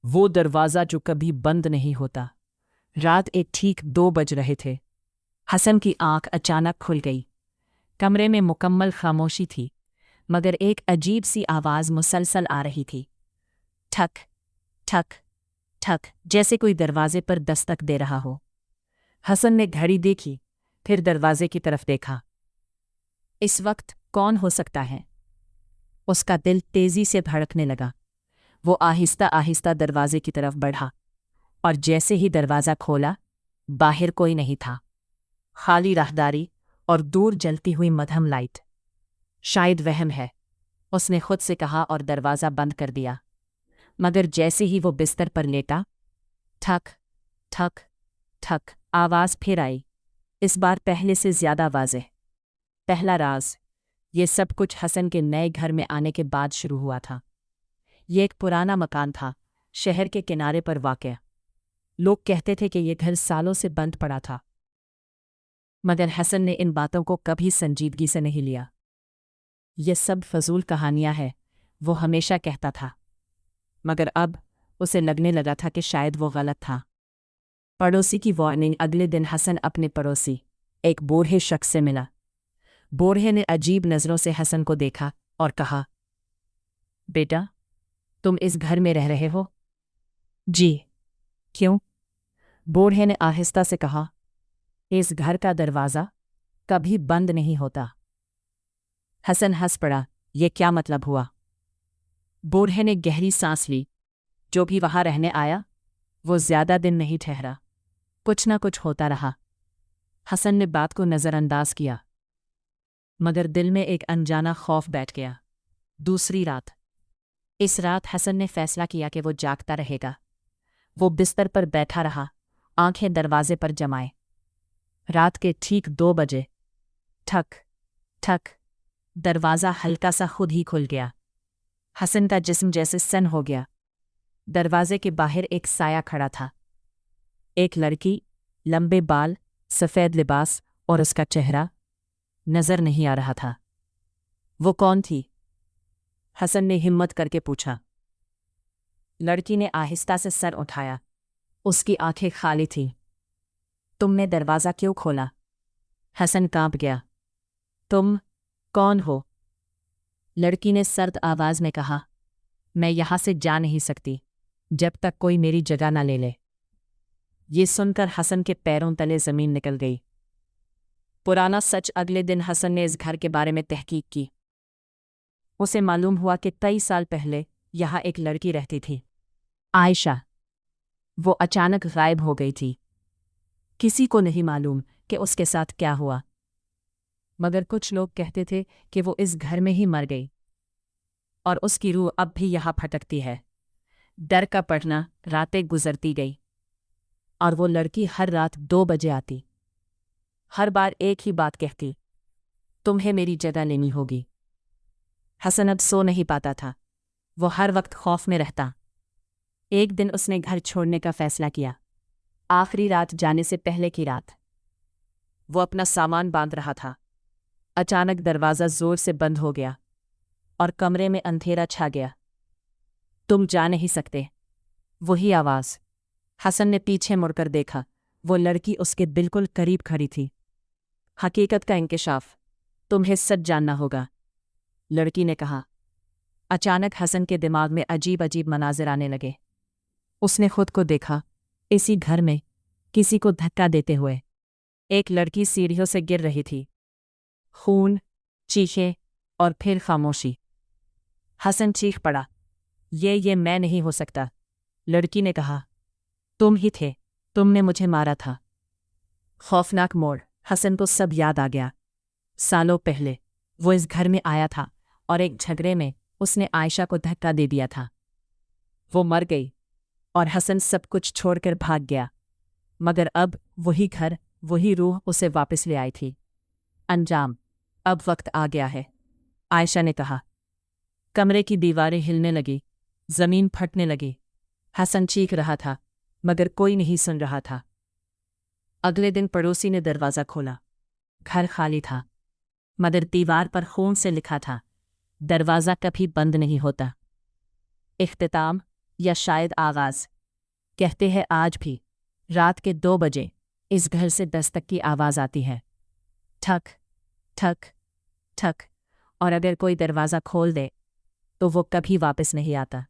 وہ دروازہ جو کبھی بند نہیں ہوتا۔ رات ایک ٹھیک 2 بج رہے تھے۔ حسن کی آنکھ اچانک کھل گئی۔ کمرے میں مکمل خاموشی تھی، مگر ایک عجیب سی آواز مسلسل آ رہی تھی۔ ٹھک ٹھک ٹھک، جیسے کوئی دروازے پر دستک دے رہا ہو۔ حسن نے گھڑی دیکھی، پھر دروازے کی طرف دیکھا۔ اس وقت کون ہو سکتا ہے؟ اس کا دل تیزی سے دھڑکنے لگا۔ وہ آہستہ آہستہ دروازے کی طرف بڑھا، اور جیسے ہی دروازہ کھولا، باہر کوئی نہیں تھا۔ خالی راہداری اور دور جلتی ہوئی مدھم لائٹ۔ شاید وہم ہے، اس نے خود سے کہا اور دروازہ بند کر دیا۔ مگر جیسے ہی وہ بستر پر لیٹا، ٹھک ٹھک ٹھک آواز پھر آئی، اس بار پہلے سے زیادہ واضح۔ پہلا راز، یہ سب کچھ حسن کے نئے گھر میں آنے کے بعد شروع ہوا تھا۔ یہ ایک پرانا مکان تھا، شہر کے کنارے پر واقع۔ لوگ کہتے تھے کہ یہ گھر سالوں سے بند پڑا تھا، مگر حسن نے ان باتوں کو کبھی سنجیدگی سے نہیں لیا۔ یہ سب فضول کہانیاں ہیں، وہ ہمیشہ کہتا تھا، مگر اب اسے لگنے لگا تھا کہ شاید وہ غلط تھا۔ پڑوسی کی وارننگ۔ اگلے دن حسن اپنے پڑوسی، ایک بوڑھے شخص سے ملا۔ بوڑھے نے عجیب نظروں سے حسن کو دیکھا اور کہا، بیٹا، تم اس گھر میں رہ رہے ہو؟ جی۔ کیوں؟ بوڑھے نے آہستہ سے کہا، اس گھر کا دروازہ کبھی بند نہیں ہوتا۔ حسن ہنس پڑا، یہ کیا مطلب ہوا؟ بوڑھے نے گہری سانس لی۔ جو بھی وہاں رہنے آیا، وہ زیادہ دن نہیں ٹھہرا، کچھ نہ کچھ ہوتا رہا۔ حسن نے بات کو نظر انداز کیا، مگر دل میں ایک انجانا خوف بیٹھ گیا۔ دوسری رات۔ اس رات حسن نے فیصلہ کیا کہ وہ جاگتا رہے گا۔ وہ بستر پر بیٹھا رہا، آنکھیں دروازے پر جمائے۔ رات کے ٹھیک 2 بجے، ٹھک ٹھک، دروازہ ہلکا سا خود ہی کھل گیا۔ حسن کا جسم جیسے سن ہو گیا۔ دروازے کے باہر ایک سایہ کھڑا تھا، ایک لڑکی، لمبے بال، سفید لباس، اور اس کا چہرہ نظر نہیں آ رہا تھا۔ وہ کون تھی؟ حسن نے ہمت کر کے پوچھا۔ لڑکی نے آہستہ سے سر اٹھایا، اس کی آنکھیں خالی تھیں۔ تم نے دروازہ کیوں کھولا؟ حسن کانپ گیا۔ تم کون ہو؟ لڑکی نے سرد آواز میں کہا، میں یہاں سے جا نہیں سکتی جب تک کوئی میری جگہ نہ لے لے۔ یہ سن کر حسن کے پیروں تلے زمین نکل گئی۔ پرانا سچ۔ اگلے دن حسن نے اس گھر کے بارے میں تحقیق کی۔ اسے معلوم ہوا کہ 23 سال پہلے یہاں ایک لڑکی رہتی تھی، عائشہ۔ وہ اچانک غائب ہو گئی تھی۔ کسی کو نہیں معلوم کہ اس کے ساتھ کیا ہوا، مگر کچھ لوگ کہتے تھے کہ وہ اس گھر میں ہی مر گئی، اور اس کی روح اب بھی یہاں پھٹکتی ہے۔ ڈر کا پڑھنا۔ راتیں گزرتی گئی، اور وہ لڑکی ہر رات 2 بجے آتی۔ ہر بار ایک ہی بات کہتی، تمہیں میری جگہ لینی ہوگی۔ حسن اب سو نہیں پاتا تھا، وہ ہر وقت خوف میں رہتا۔ ایک دن اس نے گھر چھوڑنے کا فیصلہ کیا، آخری رات جانے سے پہلے کی رات۔ وہ اپنا سامان باندھ رہا تھا، اچانک دروازہ زور سے بند ہو گیا، اور کمرے میں اندھیرا چھا گیا۔ تم جا نہیں سکتے۔ وہی آواز۔ حسن نے پیچھے مڑ کر دیکھا، وہ لڑکی اس کے بالکل قریب کھڑی تھی۔ حقیقت کا انکشاف، تمہیں سچ جاننا ہوگا، لڑکی نے کہا۔ اچانک حسن کے دماغ میں عجیب عجیب مناظر آنے لگے۔ اس نے خود کو دیکھا، اسی گھر میں، کسی کو دھکا دیتے ہوئے۔ ایک لڑکی سیڑھیوں سے گر رہی تھی۔ خون، چیخیں، اور پھر خاموشی۔ حسن چیخ پڑا، یہ میں نہیں ہو سکتا۔ لڑکی نے کہا، تم ہی تھے، تم نے مجھے مارا تھا۔ خوفناک موڑ۔ حسن کو سب یاد آ گیا۔ سالوں پہلے وہ اس گھر میں آیا تھا، اور ایک جھگڑے میں اس نے عائشہ کو دھکا دے دیا تھا۔ وہ مر گئی، اور حسن سب کچھ چھوڑ کر بھاگ گیا، مگر اب وہی گھر، وہی روح اسے واپس لے آئی تھی۔ انجام۔ اب وقت آ گیا ہے، عائشہ نے کہا۔ کمرے کی دیواریں ہلنے لگی، زمین پھٹنے لگی۔ حسن چیخ رہا تھا، مگر کوئی نہیں سن رہا تھا۔ اگلے دن پڑوسی نے دروازہ کھولا۔ گھر خالی تھا، مگر دیوار پر خون سے لکھا تھا، دروازہ کبھی بند نہیں ہوتا۔ اختتام۔ یا شاید آغاز۔ کہتے ہیں آج بھی رات کے 2 بجے اس گھر سے دستک کی آواز آتی ہے، ٹھک ٹھک ٹھک، اور اگر کوئی دروازہ کھول دے تو وہ کبھی واپس نہیں آتا۔